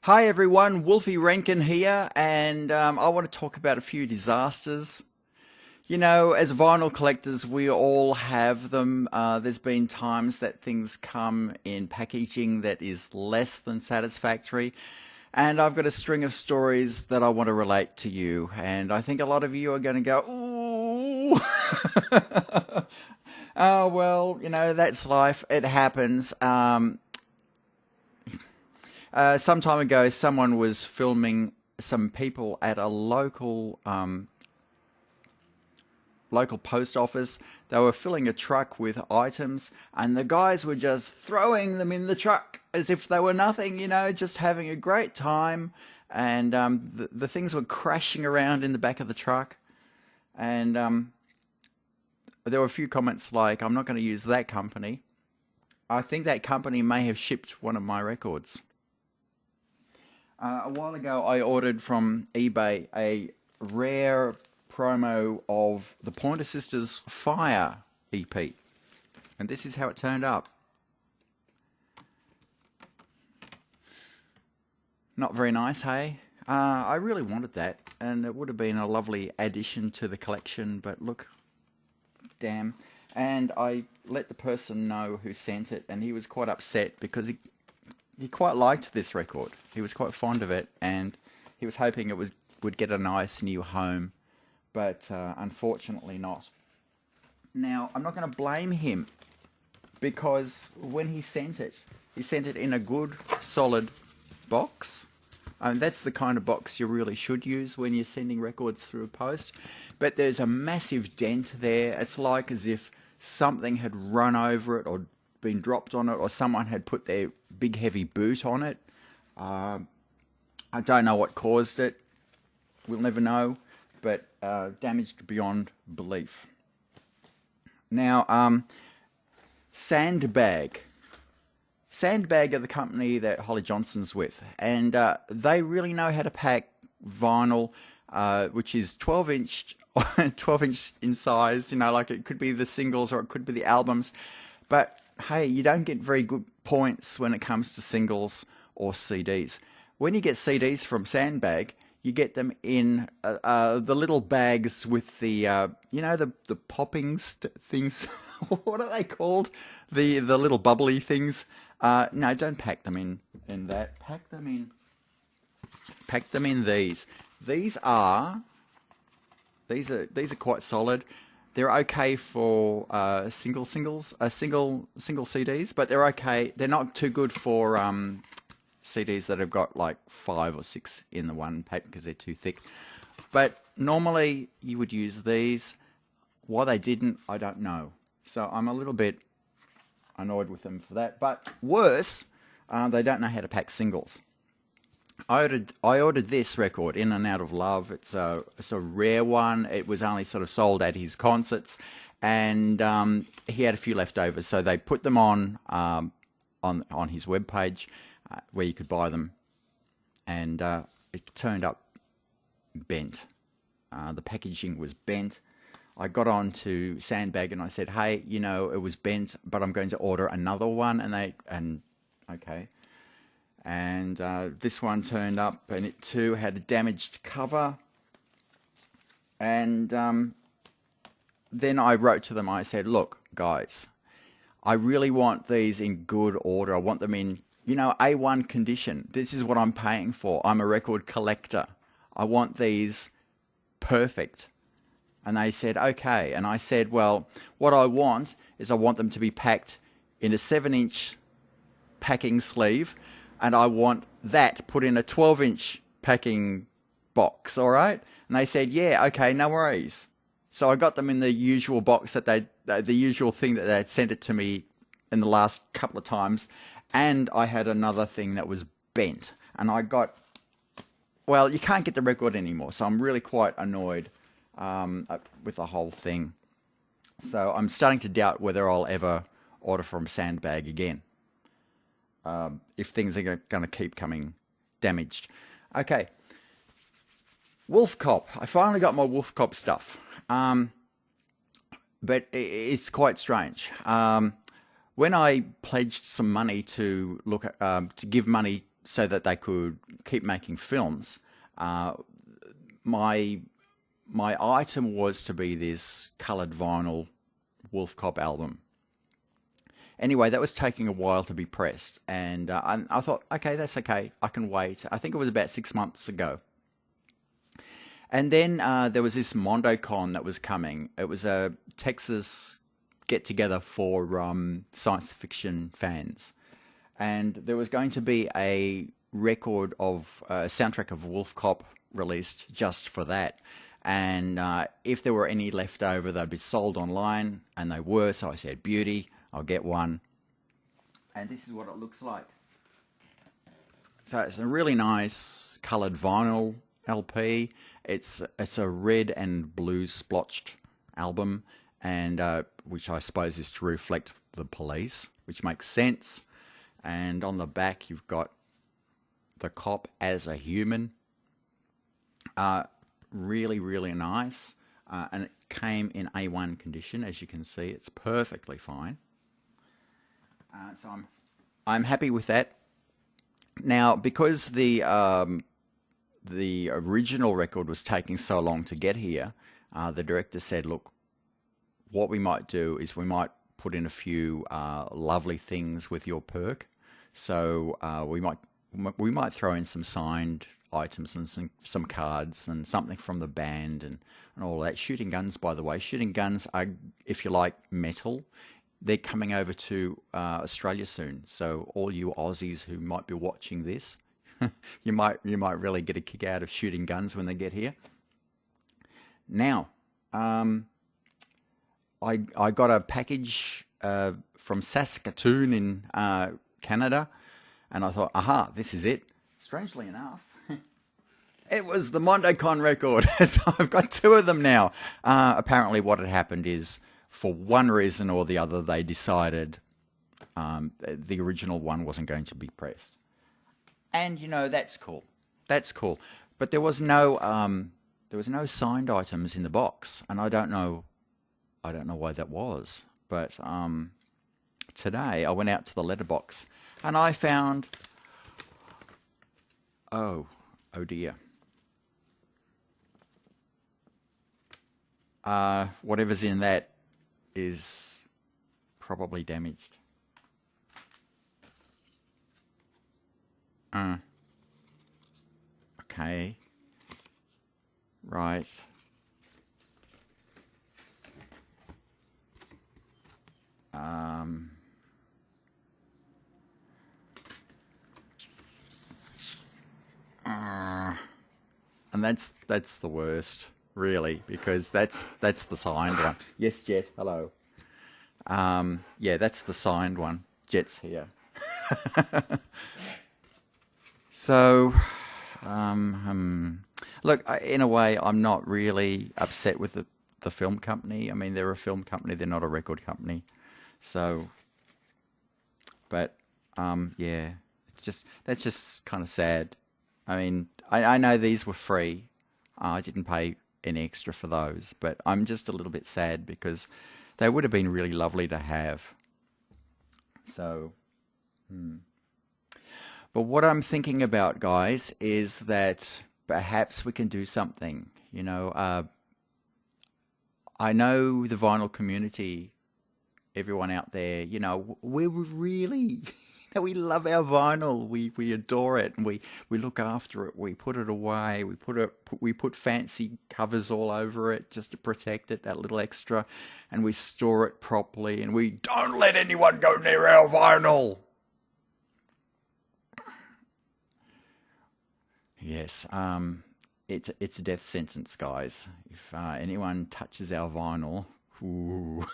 Hi everyone, Wolfie Rankin here, and I want to talk about a few disasters. You know, as vinyl collectors, we all have them. There's been times that things come in packaging that is less than satisfactory, and I've got a string of stories that I want to relate to you, and I think a lot of you are going to go, ooh. Oh, well, you know, that's life. It happens. Some time ago, someone was filming some people at a local post office. They were filling a truck with items, and the guys were just throwing them in the truck as if they were nothing, you know, just having a great time. And the things were crashing around in the back of the truck. And there were a few comments like, I'm not going to use that company. I think that company may have shipped one of my records. A while ago, I ordered from eBay a rare promo of the Pointer Sisters Fire EP. And this is how it turned up. Not very nice, hey? I really wanted that, and it would have been a lovely addition to the collection, but look, damn. And I let the person know who sent it, and he was quite upset because he quite liked this record. He was quite fond of it, and he was hoping would get a nice new home, but unfortunately not. Now, I'm not going to blame him, because when he sent it in a good, solid box. That's the kind of box you really should use when you're sending records through a post. But there's a massive dent there. It's like as if something had run over it or been dropped on it, or someone had put their big heavy boot on it. I don't know what caused it. We'll never know, but damaged beyond belief. Now, Sandbag. Sandbag are the company that Holly Johnson's with, and they really know how to pack vinyl, which is 12-inch, 12-inch in size. You know, like it could be the singles or it could be the albums, but hey, you don't get very good points when it comes to singles or CDs. When you get CDs from Sandbag, you get them in the little bags with the, you know, the popping things. What are they called? The little bubbly things. No, don't pack them in that. Pack them in these. These are quite solid. They're okay for single CDs, but they're okay. They're not too good for CDs that have got like 5 or 6 in the one pack because they're too thick. But normally you would use these. Why they didn't, I don't know. So I'm a little bit annoyed with them for that. But worse, they don't know how to pack singles. I ordered this record, In and Out of Love. It's a rare one. It was only sort of sold at his concerts, and he had a few left over, so they put them on his webpage where you could buy them, and it turned up bent. The packaging was bent. I got on to Sandbag and I said, "Hey, you know, it was bent, but I'm going to order another one." Okay. And this one turned up, and it too had a damaged cover. And then I wrote to them. I said, "Look, guys, I really want these in good order. I want them in, you know, A1 condition. This is what I'm paying for. I'm a record collector. I want these perfect." And they said, "Okay." And I said, "Well, what I want is I want them to be packed in a 7-inch packing sleeve, and I want that put in a 12-inch packing box, all right?" And they said, "Yeah, okay, no worries." So I got them in the usual box the usual thing that they had sent it to me in the last couple of times, and I had another thing that was bent, and well, you can't get the record anymore, so I'm really quite annoyed with the whole thing. So I'm starting to doubt whether I'll ever order from Sandbag again. If things are going to keep coming damaged. Okay. Wolf Cop. I finally got my Wolf Cop stuff. But it's quite strange. When I pledged some money to give money so that they could keep making films. My my item was to be this coloured vinyl Wolf Cop album. Anyway, that was taking a while to be pressed, and I thought, okay, that's okay, I can wait. I think it was about 6 months ago. And then there was this MondoCon that was coming. It was a Texas get-together for science fiction fans. And there was going to be a record of a soundtrack of Wolf Cop released just for that. And if there were any left over, they'd be sold online, and they were. So I said, beauty, I'll get one. And this is what it looks like. So it's a really nice coloured vinyl LP. It's a red and blue splotched album, and which I suppose is to reflect the police, which makes sense. And on the back, you've got the cop as a human. Really, really nice. And it came in A1 condition, as you can see. It's perfectly fine. So I'm happy with that. Now, because the original record was taking so long to get here, the director said, look, what we might do is we might put in a few lovely things with your perk. So we might throw in some signed items and some cards and something from the band and all that. Shooting Guns, by the way. Shooting Guns are, if you like metal, they're coming over to Australia soon. So all you Aussies who might be watching this, you might really get a kick out of Shooting Guns when they get here. Now, I got a package from Saskatoon in Canada, and I thought, aha, this is it. Strangely enough, it was the MondoCon record. So I've got two of them now. Apparently what had happened is, for one reason or the other, they decided the original one wasn't going to be pressed. And, that's cool. That's cool. But there was no signed items in the box, and I don't know why that was. But today I went out to the letterbox and I found, oh dear. Whatever's in that is probably damaged. Okay. Right. And that's the worst, really, because that's the signed one. Yes, Jet. Hello. Yeah, that's the signed one. Jet's here. So, look, in a way, I'm not really upset with the film company. I mean, they're a film company; they're not a record company. So, but yeah, that's just kind of sad. I mean, I know these were free. I didn't pay any extra for those, but I'm just a little bit sad because they would have been really lovely to have. So, But what I'm thinking about, guys, is that perhaps we can do something. I know the vinyl community, everyone out there, we really, we love our vinyl. We adore it, and we look after it. We put it away. We put fancy covers all over it just to protect it, that little extra, and we store it properly. And we don't let anyone go near our vinyl. Yes, it's a death sentence, guys. If anyone touches our vinyl, ooh.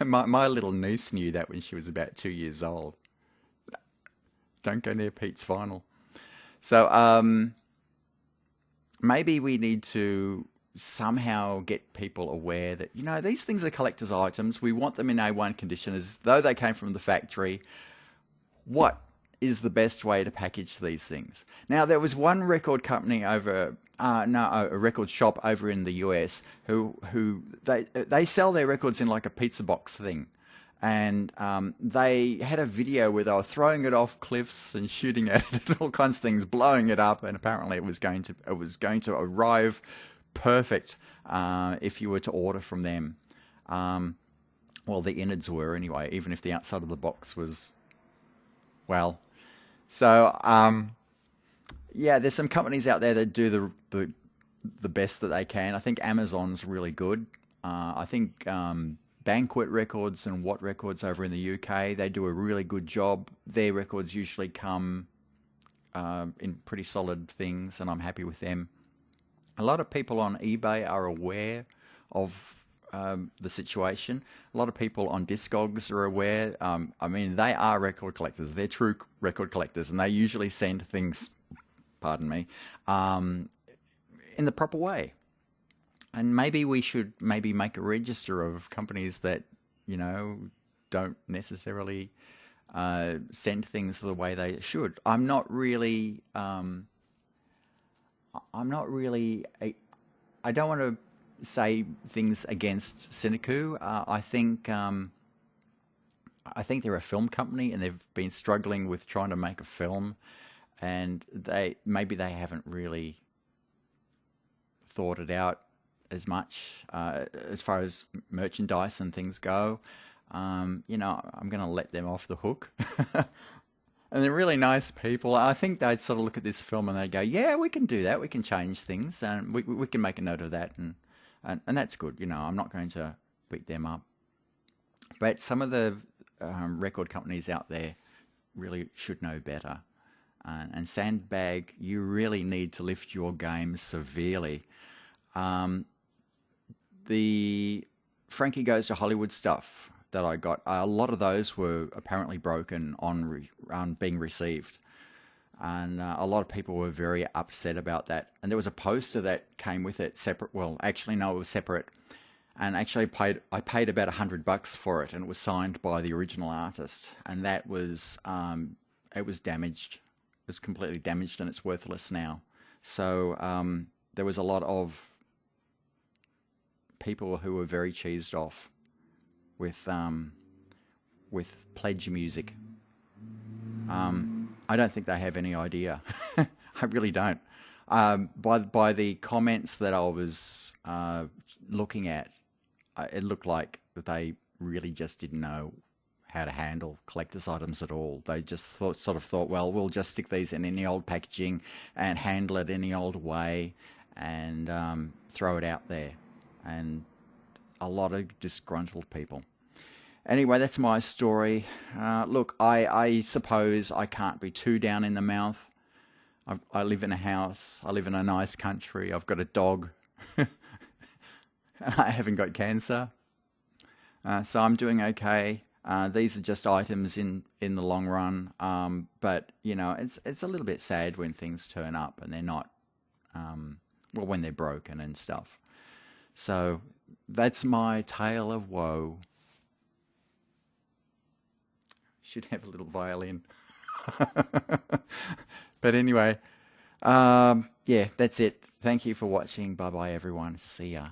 My little niece knew that when she was about 2 years old. Don't go near Pete's vinyl. So maybe we need to somehow get people aware that, these things are collector's items. We want them in A1 condition as though they came from the factory. What is the best way to package these things? Now, there was one record company a record shop over in the US who they sell their records in like a pizza box thing. and they had a video where they were throwing it off cliffs and shooting at it and all kinds of things, blowing it up, and apparently it was going to arrive perfect if you were to order from them. Well, the innards were anyway, even if the outside of the box was, well. So yeah, there's some companies out there that do the best that they can. I think Amazon's really good. I think Banquet Records and Watt Records over in the UK, they do a really good job. Their records usually come in pretty solid things, and I'm happy with them. A lot of people on eBay are aware of the situation. A lot of people on Discogs are aware. I mean, they are record collectors. They're true record collectors, and they usually send things, pardon me, in the proper way. And maybe we should make a register of companies that, don't necessarily send things the way they should. I'm not really, I don't want to say things against Cineku. I think they're a film company and they've been struggling with trying to make a film, and maybe they haven't really thought it out as much as far as merchandise and things go. I'm going to let them off the hook. And they're really nice people. I think they'd sort of look at this film and they'd go, yeah, we can do that. We can change things, and we can make a note of that. And that's good. I'm not going to beat them up. But some of the record companies out there really should know better. And Sandbag, you really need to lift your game severely. The Frankie Goes to Hollywood stuff that I got, a lot of those were apparently broken on being received. And a lot of people were very upset about that. And there was a poster that came with it separate. Well, actually, no, it was separate. And actually I paid about $100 for it, and it was signed by the original artist. And that was, it was damaged. It was completely damaged, and it's worthless now. So there was a lot of people who were very cheesed off with pledge music. I don't think they have any idea. I really don't. By the comments that I was looking at, it looked like they really just didn't know how to handle collector's items at all. They just sort of thought, well, we'll just stick these in any old packaging and handle it any old way and throw it out there. And a lot of disgruntled people. Anyway, that's my story. Look, I suppose I can't be too down in the mouth. I live in a house. I live in a nice country. I've got a dog. I haven't got cancer. So I'm doing okay. These are just items in the long run. But, it's a little bit sad when things turn up and they're not, when they're broken and stuff. So that's my tale of woe. Should have a little violin. But anyway, yeah, that's it. Thank you for watching. Bye-bye, everyone. See ya.